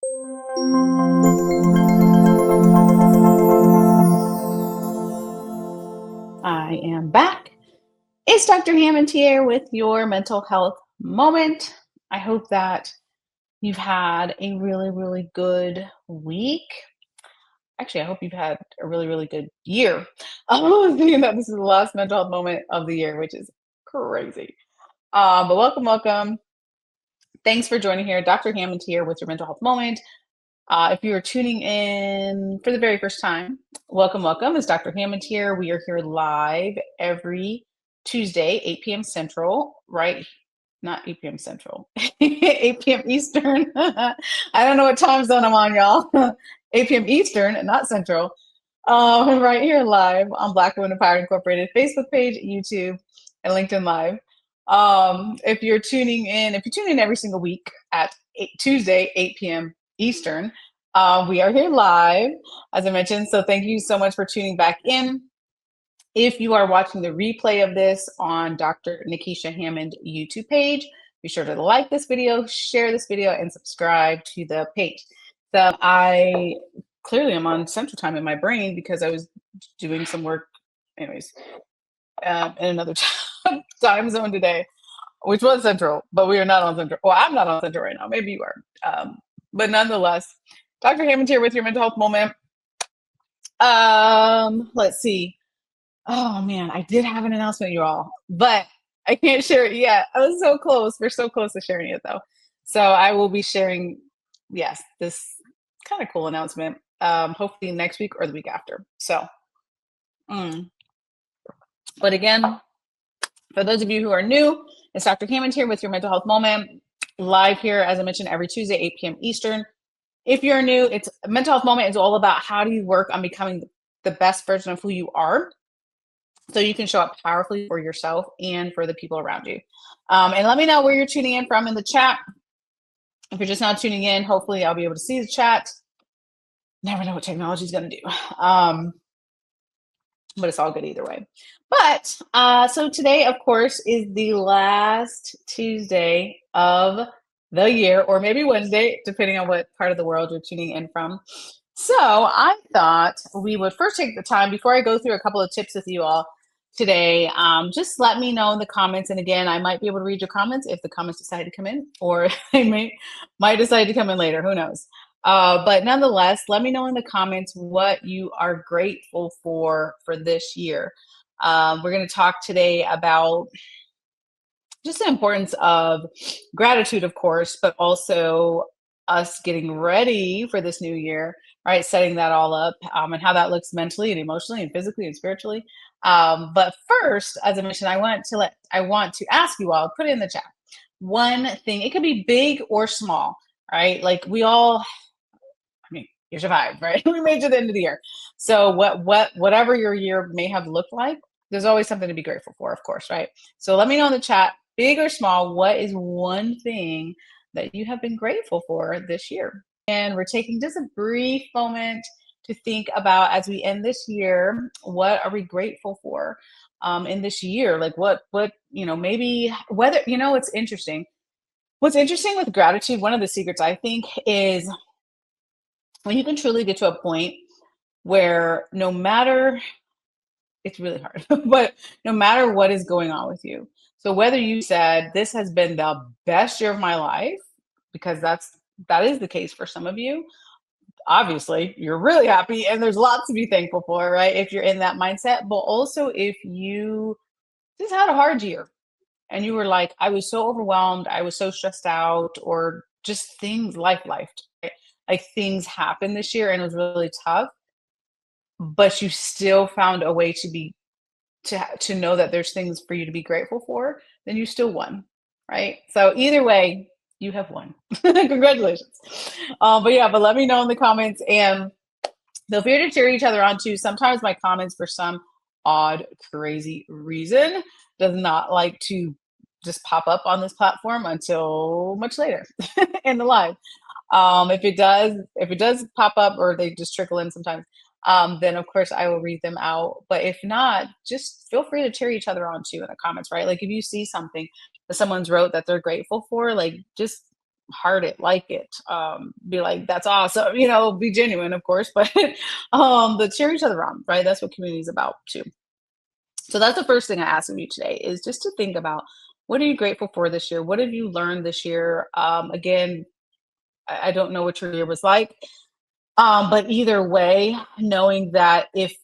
I am back. It's Dr. Hammond here with your mental health moment. I hope that you've had a really, really good week. Actually, I hope you've had a really, really good year. I'm thinking that this is the last mental health moment of the year, which is crazy. But welcome, welcome. Thanks for joining here. Dr. Hammond here with your mental health moment. If you are tuning in for the very first time, welcome, welcome. It's Dr. Hammond here. We are here live every Tuesday, 8 p.m. Central, right? Not 8 p.m. Central, 8 p.m. Eastern. I don't know what time zone I'm on, y'all. 8 p.m. Eastern, not Central. Right here live on Black Women Empowered Incorporated Facebook page, YouTube, and LinkedIn Live. If you're tuning in, if you tune in every single week at Tuesday, 8 p.m. Eastern, we are here live, as I mentioned. So thank you so much for tuning back in. If you are watching the replay of this on Dr. Nekeshia Hammond YouTube page, be sure to like this video, share this video, and subscribe to the page. So I clearly am on Central Time in my brain because I was doing some work, anyways, in another time zone today, which was Central, but we are not on Central. Well, I'm not on Central right now. Maybe you are. But nonetheless, Dr. Hammond here with your mental health moment. Let's see. Oh man, I did have an announcement, you all, but I can't share it yet. I was so close. We're so close to sharing it though. So I will be sharing, yes, this kind of cool announcement, hopefully next week or the week after. So, but again, for those of you who are new, it's Dr. Hammond here with your mental health moment, live here, as I mentioned, every Tuesday, 8 p.m. Eastern. If you're new, it's mental health moment is all about how do you work on becoming the best version of who you are, so you can show up powerfully for yourself and for the people around you. And let me know where you're tuning in from in the chat. If you're just not tuning in, hopefully I'll be able to see the chat. Never know what technology is going to do. But it's all good either way. But so today, of course, is the last Tuesday of the year, or maybe Wednesday, depending on what part of the world you're tuning in from. So I thought we would first take the time before I go through a couple of tips with you all today. Just let me know in the comments. And again, I might be able to read your comments if the comments decide to come in, or they might decide to come in later. Who knows? But nonetheless, let me know in the comments what you are grateful for this year. We're going to talk today about just the importance of gratitude, of course, but also us getting ready for this new year, right? Setting that all up, and how that looks mentally and emotionally and physically and spiritually. But first, as I mentioned, I want to ask you all, put it in the chat. One thing, it could be big or small, right? Like we all, I mean, you survived, right? We made it to the end of the year. So whatever your year may have looked like, there's always something to be grateful for, of course, right? So let me know in the chat, big or small, what is one thing that you have been grateful for this year? And we're taking just a brief moment to think about, as we end this year, what are we grateful for in this year? Like what, maybe whether, it's interesting. What's interesting with gratitude, one of the secrets I think is when you can truly get to a point where no matter, it's really hard, but no matter what is going on with you. So whether you said this has been the best year of my life, because that is the case for some of you, obviously you're really happy and there's lots to be thankful for, right? If you're in that mindset, but also if you just had a hard year and you were like, I was so overwhelmed, I was so stressed out, or just things life, right? Like things happened this year and it was really tough, but you still found a way to know that there's things for you to be grateful for, then you still won, right? So either way, you have won. Congratulations. But let me know in the comments, and feel free to cheer each other on too. Sometimes my comments, for some odd, crazy reason, does not like to just pop up on this platform until much later in the live. If it does pop up, or they just trickle in sometimes, then of course I will read them out. But if not, just feel free to cheer each other on too in the comments, right? Like if you see something that someone's wrote that they're grateful for, like just heart it, like it, be like, that's awesome, be genuine, of course, but cheer each other on, right? That's what community is about too. So that's the first thing I ask of you today is just to think about what are you grateful for this year? What have you learned this year? Again, I don't know what your year was like, but either way, knowing that if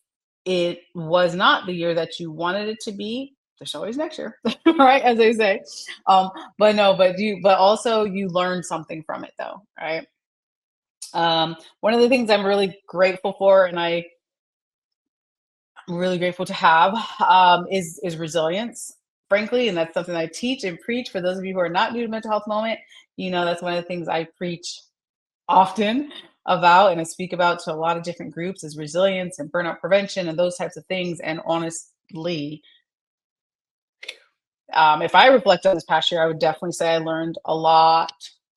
it was not the year that you wanted it to be, there's always next year, right? As they say. But no, but also you learned something from it though, right? One of the things I'm really grateful for, and I'm really grateful to have, is resilience, frankly, and that's something I teach and preach. For those of you who are not new to mental health moment, that's one of the things I preach often about and I speak about to a lot of different groups is resilience and burnout prevention and those types of things. And honestly, if I reflect on this past year, I would definitely say I learned a lot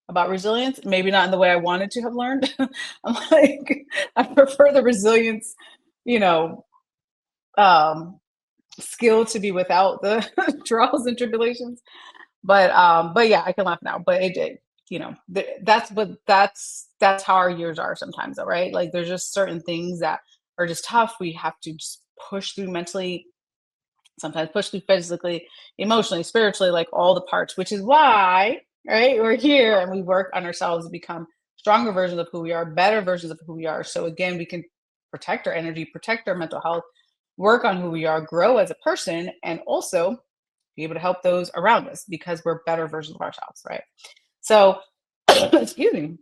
about resilience. Maybe not in the way I wanted to have learned. I'm like, I prefer the resilience, you know, um, skill to be without the trials and tribulations. But yeah, I can laugh now. But it did, that's how our years are sometimes, though, right? Like there's just certain things that are just tough. We have to just push through mentally, sometimes push through physically, emotionally, spiritually, like all the parts, which is why, right, we're here and we work on ourselves to become stronger versions of who we are, better versions of who we are. So again, we can protect our energy, protect our mental health, work on who we are, grow as a person, and also be able to help those around us because we're better versions of ourselves, right? So, excuse me.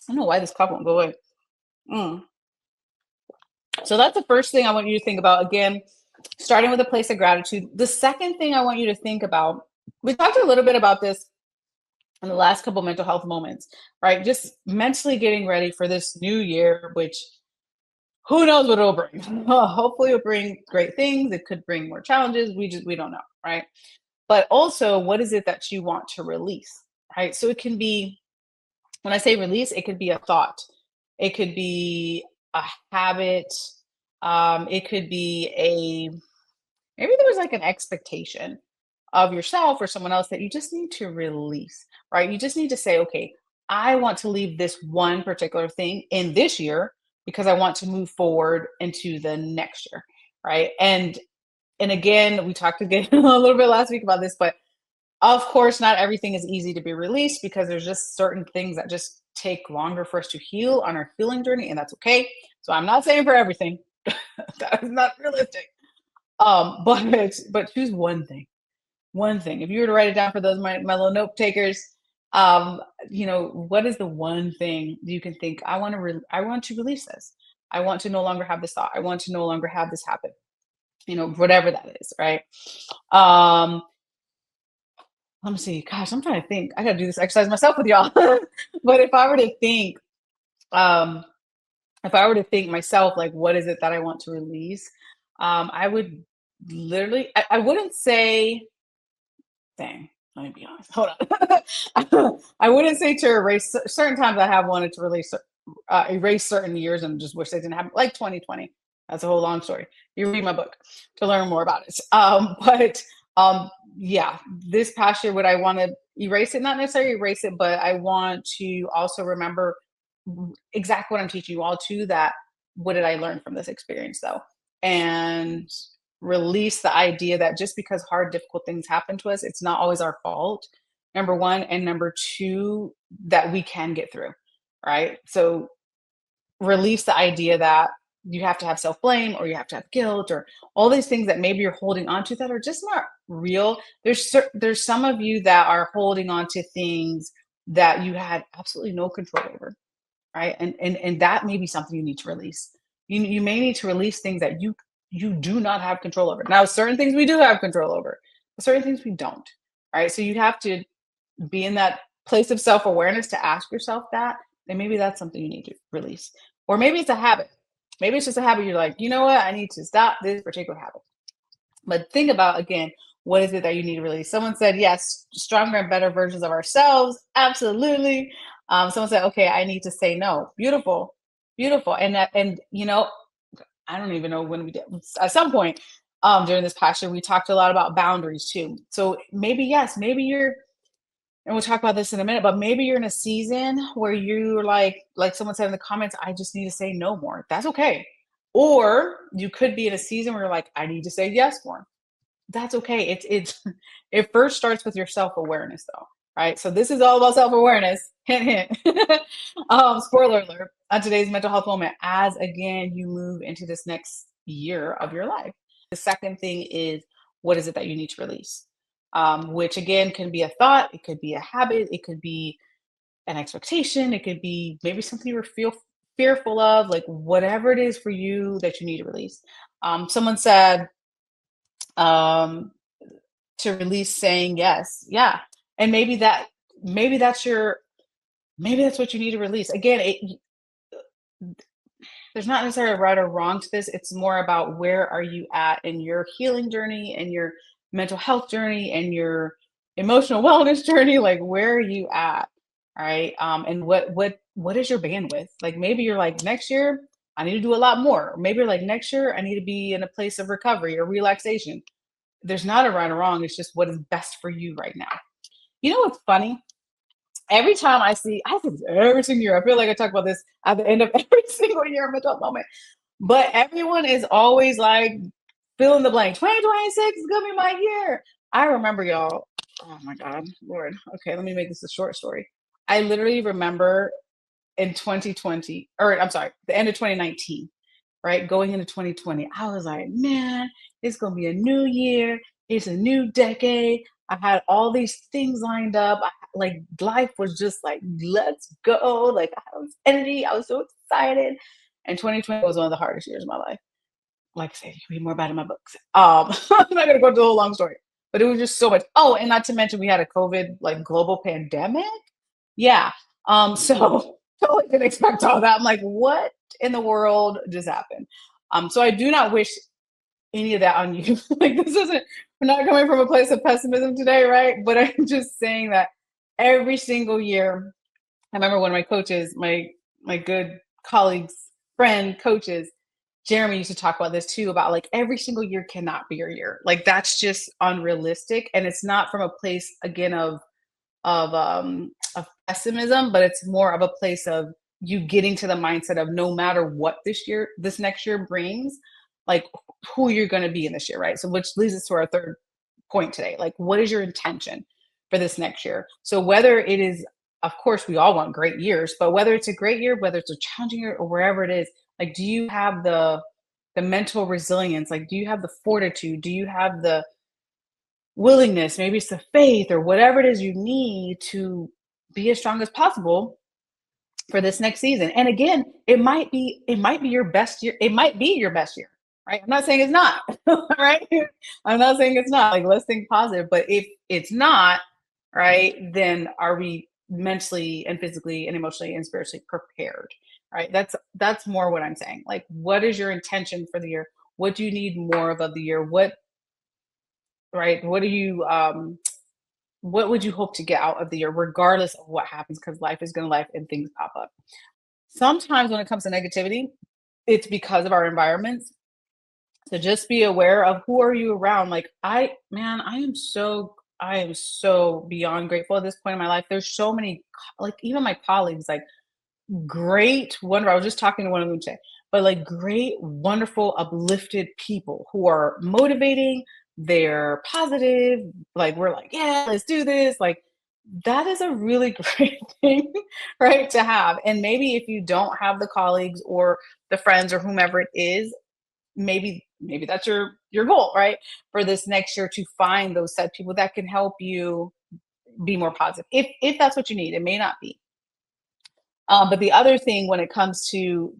I don't know why this cough won't go away. Mm. So that's the first thing I want you to think about. Again, starting with a place of gratitude. The second thing I want you to think about, we talked a little bit about this in the last couple mental health moments, right? Just mentally getting ready for this new year, which who knows what it'll bring. Hopefully it'll bring great things. It could bring more challenges. We don't know, right? But also, what is it that you want to release, right? So it can be, when I say release, it could be a thought, it could be a habit, it could be maybe there was like an expectation of yourself or someone else that you just need to release, right? You just need to say, okay, I want to leave this one particular thing in this year because I want to move forward into the next year, right? And again, we talked again a little bit last week about this, but of course, not everything is easy to be released because there's just certain things that just take longer for us to heal on our healing journey, and that's okay. So I'm not saying for everything. That is not realistic. But choose one thing. One thing. If you were to write it down for those my little note takers, what is the one thing you can think? I want to release this. I want to no longer have this thought. I want to no longer have this happen. Whatever that is, right? Um, Let me see. Gosh, I'm trying to think. I gotta do this exercise myself with y'all. But um, if I were to think myself, like, what is it that I want to release? I would literally, I wouldn't say, dang, let me be honest. Hold on. I wouldn't say to erase certain times I have wanted to erase certain years and just wish they didn't happen, like 2020. That's a whole long story. You read my book to learn more about it. But yeah, this past year, would I want to erase it? Not necessarily erase it, but I want to also remember exactly what I'm teaching you all too. That what did I learn from this experience though? And release the idea that just because hard, difficult things happen to us, it's not always our fault. Number one, and number two, that we can get through. Right. So release the idea that you have to have self-blame or you have to have guilt or all these things that maybe you're holding on to that are just not real. There's some of you that are holding on to things that you had absolutely no control over, right? And that may be something you need to release. You may need to release things that you do not have control over. Now, certain things we do have control over, but certain things we don't, right? So you have to be in that place of self-awareness to ask yourself that, then maybe that's something you need to release. Or maybe it's a habit. Maybe it's just a habit. You're like, you know what? I need to stop this particular habit. But think about again, what is it that you need to release? Someone said, yes, stronger and better versions of ourselves. Absolutely. Someone said, okay, I need to say no. Beautiful, beautiful. And I don't even know when we did. At some point during this past year, we talked a lot about boundaries too. So maybe yes, maybe you're and we'll talk about this in a minute, but maybe you're in a season where you're like someone said in the comments, I just need to say no more. That's okay. Or you could be in a season where you're like, I need to say yes more. That's okay. It's it first starts with your self-awareness though, right? So this is all about self-awareness. Hint, hint. Spoiler alert on today's mental health moment as again you move into this next year of your life. The second thing is what is it that you need to release? Which again can be a thought, it could be a habit, it could be an expectation, it could be maybe something you were feel fearful of, like whatever it is for you that you need to release. Someone said, um, to release saying yes. Yeah. And maybe that's your maybe that's what you need to release. Again, there's not necessarily a right or wrong to this. It's more about where are you at in your healing journey and your mental health journey and your emotional wellness journey. Like where are you at? All right. And what is your bandwidth? Like maybe you're like next year I need to do a lot more. Or maybe you're like next year I need to be in a place of recovery or relaxation. There's not a right or wrong. It's just what is best for you right now. You know what's funny? Every time I see this every single year. I feel like I talk about this at the end of every single year of mental moment. But everyone is always like fill in the blank. 2026 is gonna be my year. I remember y'all. Oh my God, Lord. Okay, let me make this a short story. I literally remember in 2020, or I'm sorry, the end of 2019, right? Going into 2020, I was like, man, it's gonna be a new year. It's a new decade. I had all these things lined up. Like life was just like, let's go. Like I was energy. I was so excited. And 2020 was one of the hardest years of my life. Like I said, you can read more about it in my books. I'm not gonna go into the whole long story, but it was just so much. Oh, and not to mention we had a COVID like global pandemic. Yeah. So totally didn't expect all that. I'm like, what in the world just happened? So I do not wish any of that on you. Like this isn't we're not coming from a place of pessimism today, right? But I'm just saying that every single year, I remember one of my coaches, my good colleagues, friend coaches, Jeremy used to talk about this too, about like every single year cannot be your year. Like that's just unrealistic. And it's not from a place again of pessimism, but it's more of a place of you getting to the mindset of no matter what this next year brings, like who you're going to be in this year, right? So which leads us to our third point today. Like what is your intention for this next year? So whether it is, of course, we all want great years, but whether it's a great year, whether it's a challenging year or wherever it is, like do you have the mental resilience? Like do you have the fortitude? Do you have the willingness, maybe it's the faith or whatever it is you need to be as strong as possible for this next season. And again, it might be your best year. It might be your best year, right? I'm not saying it's not, right? I'm not saying it's not. Like let's think positive, but if it's not, right, then are we mentally and physically and emotionally and spiritually prepared? Right? That's more what I'm saying. Like what is your intention for the year? What do you need more of the year? What right? What would you hope to get out of the year regardless of what happens because life is going to life and things pop up. Sometimes when it comes to negativity it's because of our environments, so just be aware of who are you around. Like I am so beyond grateful at this point in my life. There's so many like even my colleagues like great wonder I was just talking to one of them today, but like great wonderful uplifted people who are motivating, they're positive, like we're like yeah let's do this, like that is a really great thing right to have. And maybe if you don't have the colleagues or the friends or whomever it is, maybe that's your goal right for this next year, to find those set people that can help you be more positive if that's what you need. It may not be, but the other thing when it comes to,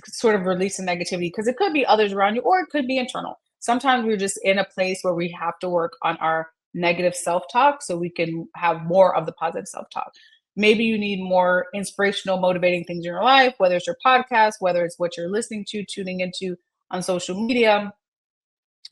sort of releasing negativity, because it could be others around you or it could be internal. Sometimes we're just in a place where we have to work on our negative self talk so we can have more of the positive self talk. Maybe you need more inspirational, motivating things in your life, whether it's your podcast, whether it's what you're listening to, tuning into on social media,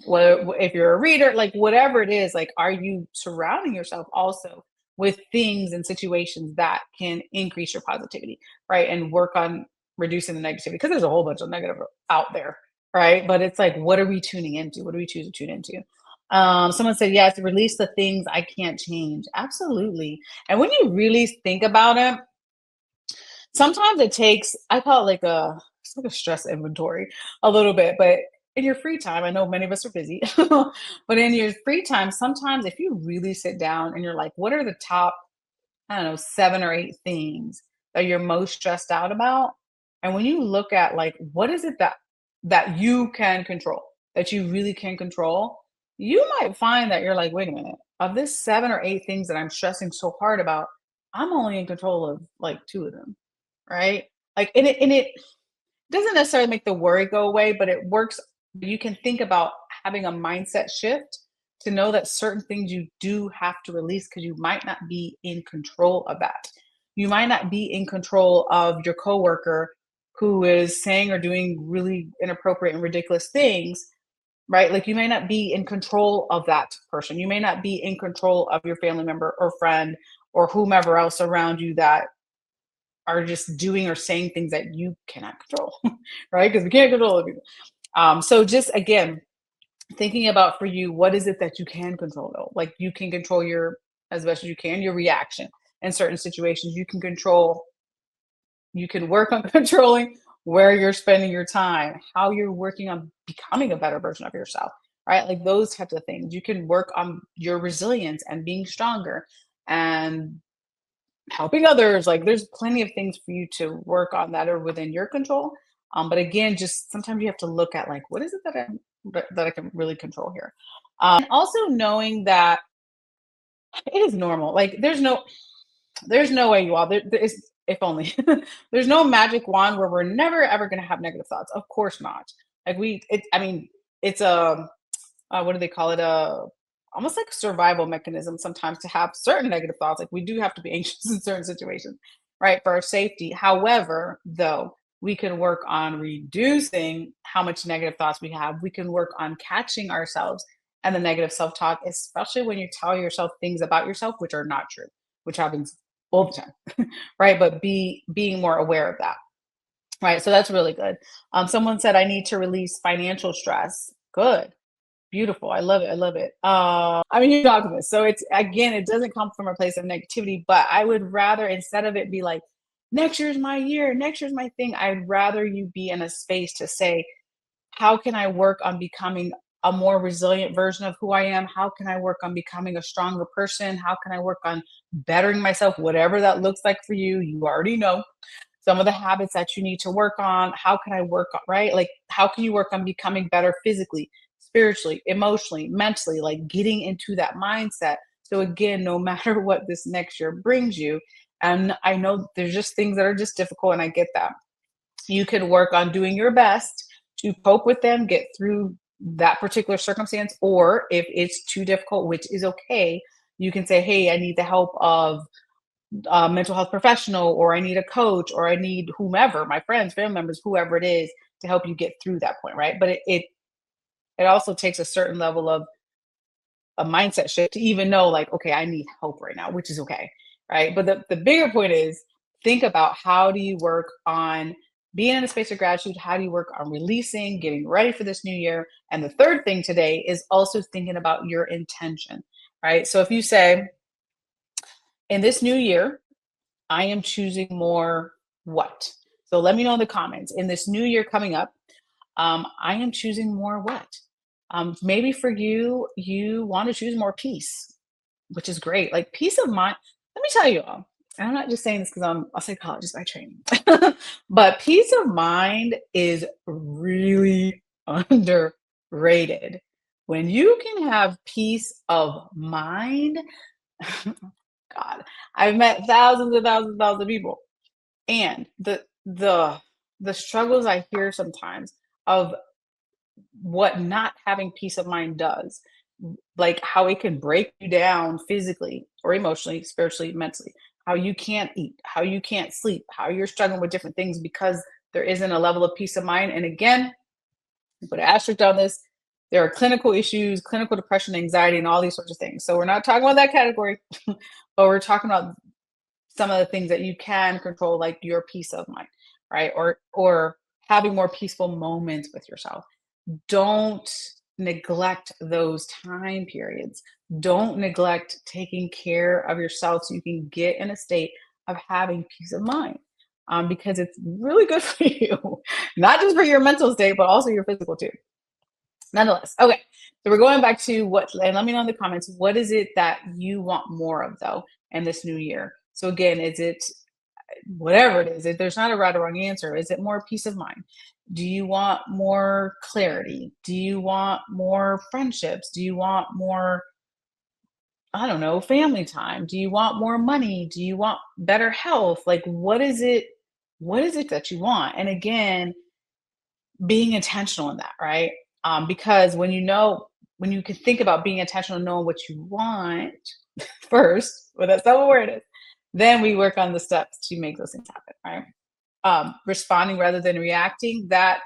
whether if you're a reader, like whatever it is, like are you surrounding yourself also with things and situations that can increase your positivity, right? And work on reducing the negativity because there's a whole bunch of negative out there, right? But it's like, what are we tuning into? What do we choose to tune into? Someone said, yes, release the things I can't change. Absolutely. And when you really think about it, sometimes it takes, I call it like it's like a stress inventory a little bit, but in your free time, I know many of us are busy, but in your free time, sometimes if you really sit down and you're like, what are the top, I don't know, 7 or 8 things that you're most stressed out about? And when you look at like what is it that you can control, that you really can control, you might find that you're like, wait a minute, of this 7 or 8 things that I'm stressing so hard about, I'm only in control of like 2 of them, right? Like and it doesn't necessarily make the worry go away, but it works. You can think about having a mindset shift to know that certain things you do have to release because you might not be in control of that. You might not be in control of your coworker who is saying or doing really inappropriate and ridiculous things, right? Like you may not be in control of that person. You may not be in control of your family member or friend or whomever else around you that are just doing or saying things that you cannot control, right? Because we can't control people. So just again, thinking about for you, what is it that you can control though? Like you can control your, as best as you can, your reaction in certain situations. You can control, you can work on controlling where you're spending your time, how you're working on becoming a better version of yourself, right? Like those types of things. You can work on your resilience and being stronger and helping others. Like there's plenty of things for you to work on that are within your control. But again, just sometimes you have to look at like what is it that I can really control here. And also knowing that it is normal. Like there's no way you all there is, if only there's no magic wand where we're never ever going to have negative thoughts. Of course not. Like I mean, it's a what do they call it? Almost like a survival mechanism sometimes to have certain negative thoughts. Like we do have to be anxious in certain situations, right? For our safety. However, though, we can work on reducing how much negative thoughts we have. We can work on catching ourselves and the negative self-talk, especially when you tell yourself things about yourself which are not true, which happens all the time, right? But being more aware of that. Right. So that's really good. Someone said I need to release financial stress. Good. Beautiful. I love it. I love it. I'm a huge optimist. So it's again, it doesn't come from a place of negativity, but I would rather instead of it be like, next year's my year, next year's my thing, I'd rather you be in a space to say, how can I work on becoming a more resilient version of who I am? How can I work on becoming a stronger person? How can I work on bettering myself? Whatever that looks like for you, you already know some of the habits that you need to work on. How can I work on, right? Like, how can you work on becoming better physically, spiritually, emotionally, mentally, like getting into that mindset? So, again, no matter what this next year brings you, and I know there's just things that are just difficult, and I get that. You can work on doing your best to cope with them, get through that particular circumstance, or if it's too difficult, which is okay, you can say, hey, I need the help of a mental health professional, or I need a coach, or I need whomever, my friends, family members, whoever it is, to help you get through that point, right? But it also takes a certain level of a mindset shift to even know, like, okay, I need help right now, which is okay, right? But the bigger point is think about how do you work on being in a space of gratitude? How do you work on releasing, getting ready for this new year? And the third thing today is also thinking about your intention, right? So if you say, in this new year, I am choosing more what? So let me know in the comments. In this new year coming up, I am choosing more what? Maybe for you, you want to choose more peace, which is great. Like peace of mind. Let me tell you all, and I'm not just saying this because I'm a psychologist by training, but peace of mind is really underrated. When you can have peace of mind, God, I've met thousands and thousands and thousands of people, and the struggles I hear sometimes of what not having peace of mind does, like how it can break you down physically or emotionally, spiritually, mentally, how you can't eat, how you can't sleep, how you're struggling with different things because there isn't a level of peace of mind. And again, put an asterisk on this. There are clinical issues, clinical depression, anxiety, and all these sorts of things. So we're not talking about that category, but we're talking about some of the things that you can control, like your peace of mind, right? Or having more peaceful moments with yourself. Don't neglect those time periods. Don't neglect taking care of yourself so you can get in a state of having peace of mind. Because it's really good for you, not just for your mental state, but also your physical too. Nonetheless, okay. So we're going back to what, and let me know in the comments, what is it that you want more of though in this new year? So again, is it whatever it is, if there's not a right or wrong answer, is it more peace of mind? Do you want more clarity? Do you want more friendships? Do you want more, I don't know, family time? Do you want more money? Do you want better health? Like what is it? What is it that you want? And again, being intentional in that, right? Because when you can think about being intentional, knowing what you want first, with that self awareness, then we work on the steps to make those things happen, right? Responding rather than reacting, that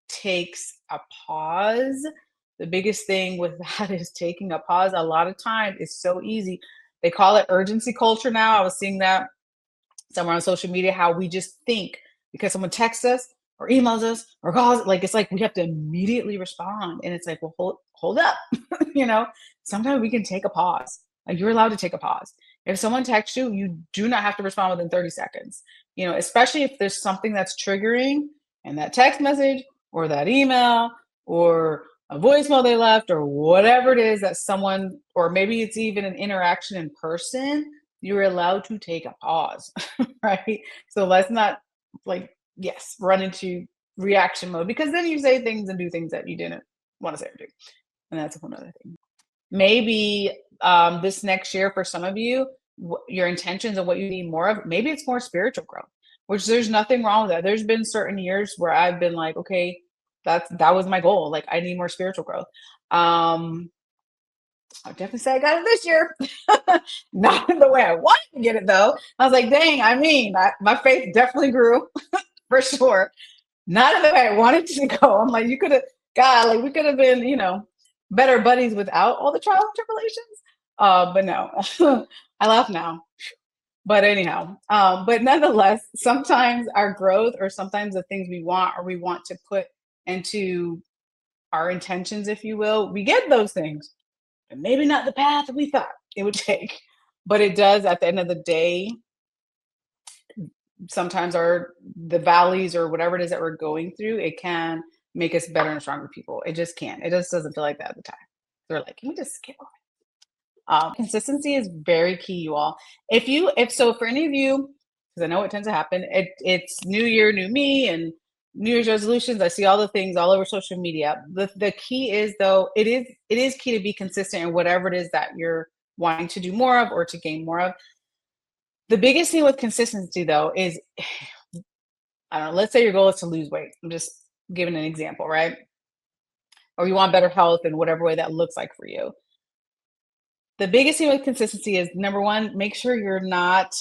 takes a pause. The biggest thing with that is taking a pause. A lot of times it's so easy. They call it urgency culture now. I was seeing that somewhere on social media, how we just think because someone texts us or emails us or calls, like it's like we have to immediately respond. And it's like, well, hold up. you know, sometimes we can take a pause. Like you're allowed to take a pause. If someone texts you, you do not have to respond within 30 seconds. Especially if there's something that's triggering in that text message or that email or a voicemail they left or whatever it is that someone, or maybe it's even an interaction in person, you're allowed to take a pause, right? So let's not like, yes, run into reaction mode because then you say things and do things that you didn't want to say or do. And that's a whole other thing. Maybe this next year for some of you, your intentions and what you need more of, maybe it's more spiritual growth, which there's nothing wrong with that. There's been certain years where I've been like, okay, that was my goal. Like I need more spiritual growth. I'll definitely say I got it this year. Not in the way I wanted to get it though. I was like, dang, my faith definitely grew for sure. Not in the way I wanted to go. I'm like, you could have, God, like we could have been, better buddies without all the trials and tribulations. But no, I laugh now. But anyhow, but nonetheless, sometimes our growth or sometimes the things we want or we want to put into our intentions, if you will, we get those things and maybe not the path we thought it would take. But it does at the end of the day, sometimes the valleys or whatever it is that we're going through, it can make us better and stronger people. It just can't. It just doesn't feel like that at the time. They're like, can we just skip over it? Consistency is very key, you all. If so, for any of you, because I know it tends to happen, it's New Year, new me, and New Year's resolutions. I see all the things all over social media. The key is though, it is key to be consistent in whatever it is that you're wanting to do more of or to gain more of. The biggest thing with consistency though is, I don't know, let's say your goal is to lose weight. I'm just giving an example, right? Or you want better health in whatever way that looks like for you. The biggest thing with consistency is, number one, make sure you're not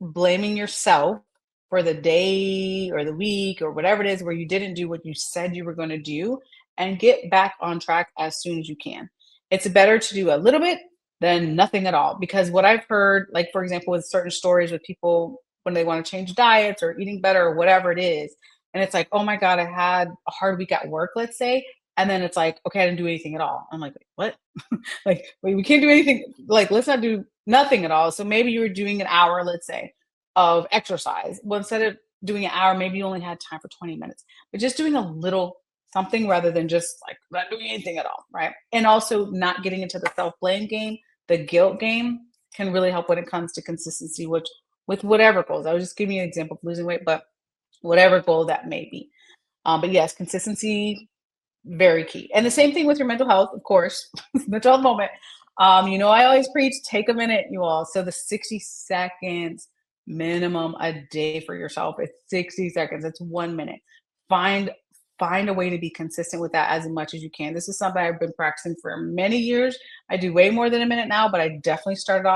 blaming yourself for the day or the week or whatever it is where you didn't do what you said you were going to do, and get back on track as soon as you can. It's better to do a little bit than nothing at all, because what I've heard, like for example, with certain stories with people when they want to change diets or eating better or whatever it is, and it's like, oh my God, I had a hard week at work, let's say, and then it's like, okay, I didn't do anything at all. I'm like, wait, what? Like, wait, we can't do anything. Like, let's not do nothing at all. So maybe you were doing an hour, let's say, of exercise. Well, instead of doing an hour, maybe you only had time for 20 minutes, but just doing a little something rather than just like not doing anything at all. Right. And also not getting into the self blame game, the guilt game can really help when it comes to consistency, which with whatever goals. I was just giving you an example of losing weight, but whatever goal that may be. But yes, consistency, very key. And the same thing with your mental health, of course, mental health moment. I always preach, take a minute, you all. So the 60 seconds minimum a day for yourself. It's 60 seconds. It's 1 minute. Find find a way to be consistent with that as much as you can. This is something I've been practicing for many years. I do way more than a minute now, but I definitely started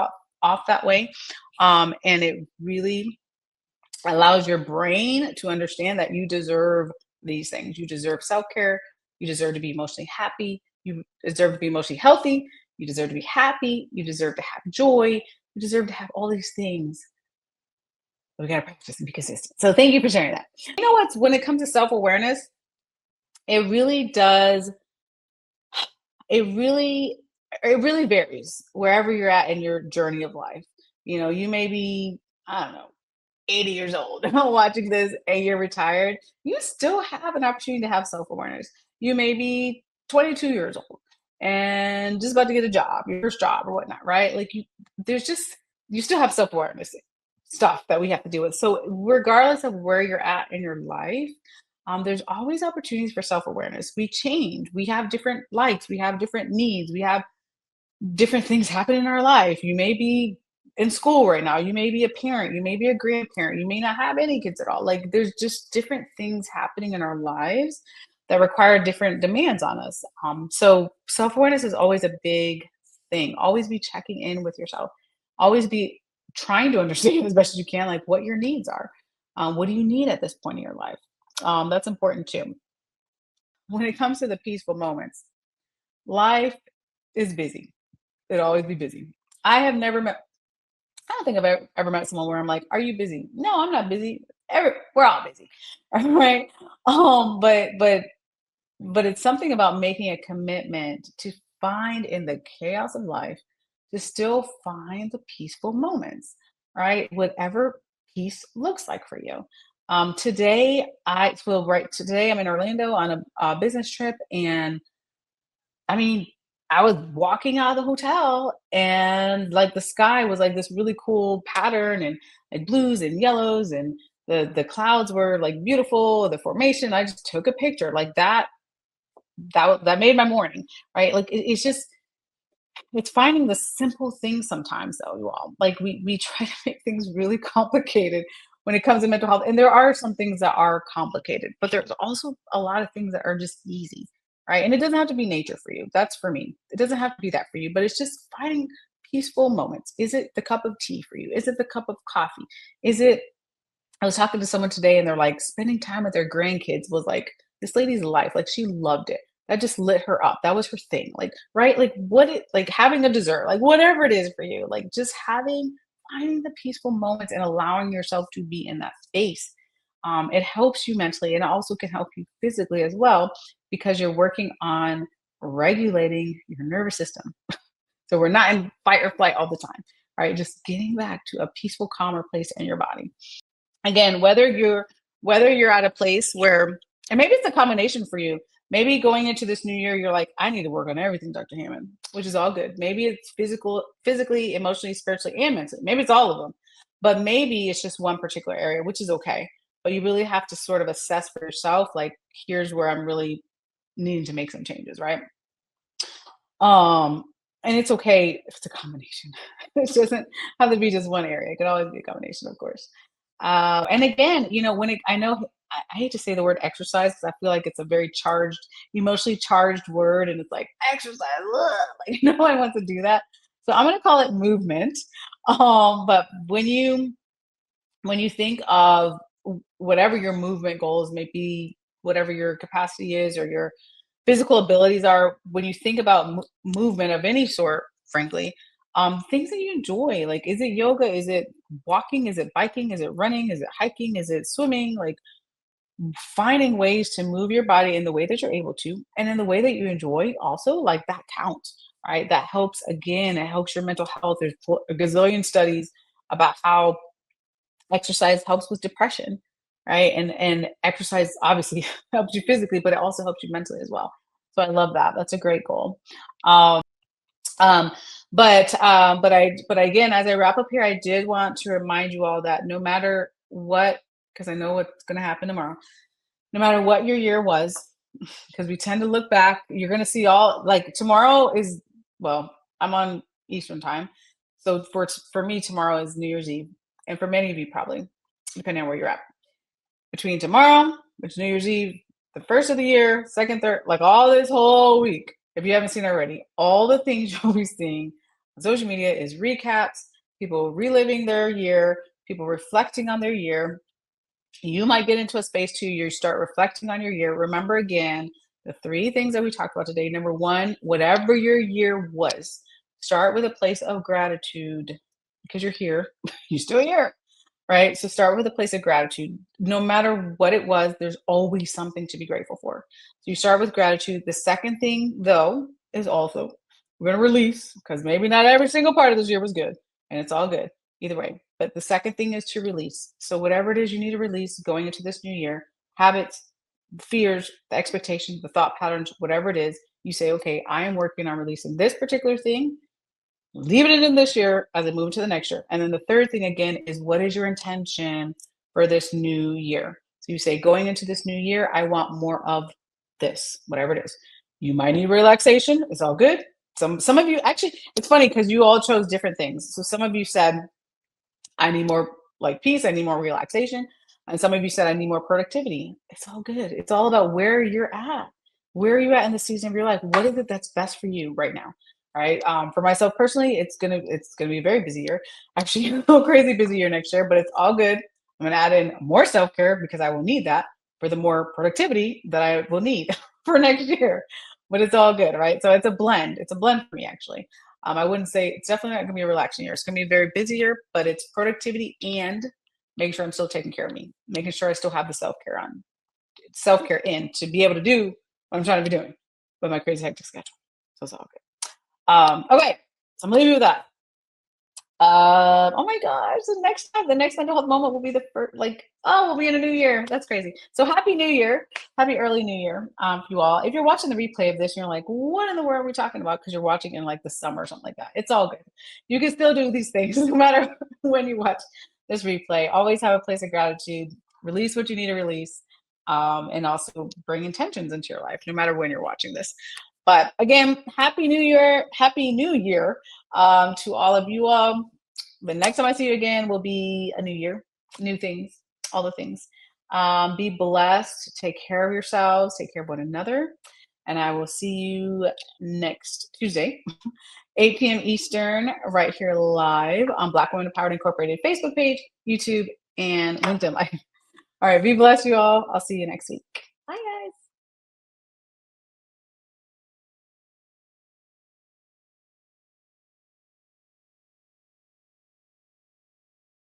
off that way. And it really allows your brain to understand that you deserve these things. You deserve self-care. You deserve to be emotionally happy. You deserve to be emotionally healthy. You deserve to be happy. You deserve to have joy. You deserve to have all these things. We got to practice and be consistent. So thank you for sharing that. You know what? When it comes to self-awareness, it really does it really varies wherever you're at in your journey of life. You may be, I don't know, 80 years old watching this and you're retired, you still have an opportunity to have self-awareness. You may be 22 years old and just about to get a job, your first job or whatnot, right? Like there's just, you still have self-awareness stuff that we have to deal with. So regardless of where you're at in your life, there's always opportunities for self-awareness. We change, we have different likes, we have different needs, we have different things happen in our life. You may be in school right now, you may be a parent, you may be a grandparent, you may not have any kids at all. Like there's just different things happening in our lives that require different demands on us. So self-awareness is always a big thing. Always be checking in with yourself. Always be trying to understand as best as you can, like what your needs are. What do you need at this point in your life? That's important too. When it comes to the peaceful moments, life is busy. It'll always be busy. I have never met I don't think I've ever met someone where I'm like, "Are you busy?" No, I'm not busy. We're all busy, right? But it's something about making a commitment to find in the chaos of life to still find the peaceful moments, right? Whatever peace looks like for you. Today I'm in Orlando on a business trip, and I mean, I was walking out of the hotel and like the sky was like this really cool pattern and like blues and yellows and the clouds were like beautiful, the formation. I just took a picture like that made my morning, right? Like it's just it's finding the simple things sometimes though, you all. Like we try to make things really complicated when it comes to mental health. And there are some things that are complicated, but there's also a lot of things that are just easy, right? And it doesn't have to be nature for you. That's for me. It doesn't have to be that for you, but it's just finding peaceful moments. Is it the cup of tea for you? Is it the cup of coffee? Is it I was talking to someone today and they're like, spending time with their grandkids was like this lady's life. Like she loved it. That just lit her up. That was her thing. Like, right? Like having a dessert, like whatever it is for you, like just finding the peaceful moments and allowing yourself to be in that space. It helps you mentally and it also can help you physically as well because you're working on regulating your nervous system. So we're not in fight or flight all the time, right? Just getting back to a peaceful, calmer place in your body. Again, whether you're at a place where and maybe it's a combination for you. Maybe going into this new year, you're like, I need to work on everything, Dr. Hammond, which is all good. Maybe it's physically, emotionally, spiritually, and mentally. Maybe it's all of them. But maybe it's just one particular area, which is okay. But you really have to sort of assess for yourself, like, here's where I'm really needing to make some changes, right? Um, and it's okay if it's a combination. It doesn't have to be just one area. It can always be a combination, of course. And again, when I know I hate to say the word exercise because I feel like it's a very charged, emotionally charged word, and it's like exercise, ugh, like no one wants to do that. So I'm gonna call it movement. But when you think of whatever your movement goals may be, whatever your capacity is or your physical abilities are, when you think about movement of any sort, frankly, things that you enjoy, like is it yoga? Is it walking? Is it biking? Is it running? Is it hiking? Is it swimming? Like finding ways to move your body in the way that you're able to and in the way that you enjoy also like that counts, right? That helps. Again, it helps your mental health. There's a gazillion studies about how exercise helps with depression, right? And exercise obviously helps you physically, but it also helps you mentally as well. So I love that. That's a great goal. Um, um, but again, as I wrap up here, I did want to remind you all that no matter what, because I know what's going to happen tomorrow, no matter what your year was, because we tend to look back, you're going to see all like tomorrow is, well, I'm on Eastern time. So for me, tomorrow is New Year's Eve. And for many of you, probably, depending on where you're at. Between tomorrow, which is New Year's Eve, the first of the year, second, third, like all this whole week, if you haven't seen already, all the things you'll be seeing on social media is recaps, people reliving their year, people reflecting on their year. You might get into a space too, you start reflecting on your year. Remember again, the three things that we talked about today. Number one, whatever your year was, start with a place of gratitude because you're here, you're still here, right? So start with a place of gratitude. No matter what it was, there's always something to be grateful for. So you start with gratitude. The second thing, though, is also we're going to release because maybe not every single part of this year was good, and it's all good either way. But the second thing is to release. So whatever it is you need to release going into this new year, habits, fears, the expectations, the thought patterns, whatever it is, you say, okay, I am working on releasing this particular thing, leaving it in this year as I move into the next year. And then the third thing again is what is your intention for this new year? So you say, going into this new year, I want more of this, whatever it is. You might need relaxation. It's all good. Some of you actually, it's funny because you all chose different things. So some of you said, I need more like peace, I need more relaxation. And some of you said I need more productivity. It's all good. It's all about where you're at. Where are you at in the season of your life? What is it that's best for you right now? Right. For myself personally, it's gonna be a very busy year. Actually, a little crazy busy year next year, but it's all good. I'm gonna add in more self-care because I will need that for the more productivity that I will need for next year. But it's all good, right? So it's a blend. It's a blend for me actually. I wouldn't say it's definitely not going to be a relaxing year. It's going to be a very busy year, but it's productivity and making sure I'm still taking care of me, making sure I still have the self care in to be able to do what I'm trying to be doing with my crazy hectic schedule. So it's all good. Okay, so I'm leaving you with that. Oh my gosh, the next mental health moment will be the first, like, oh, we'll be in a new year. That's crazy. So happy new year. Happy early new year. For you all. If you're watching the replay of this, you're like, what in the world are we talking about? Because you're watching in like the summer or something like that. It's all good. You can still do these things no matter when you watch this replay. Always have a place of gratitude. Release what you need to release. And also bring intentions into your life, no matter when you're watching this. But again, happy new year. Happy new year to all of you all. The next time I see you again will be a new year, new things, all the things. Be blessed. Take care of yourselves. Take care of one another. And I will see you next Tuesday, 8 p.m. Eastern, right here live on Black Women Empowered Incorporated Facebook page, YouTube, and LinkedIn Live. All right. Be blessed, you all. I'll see you next week.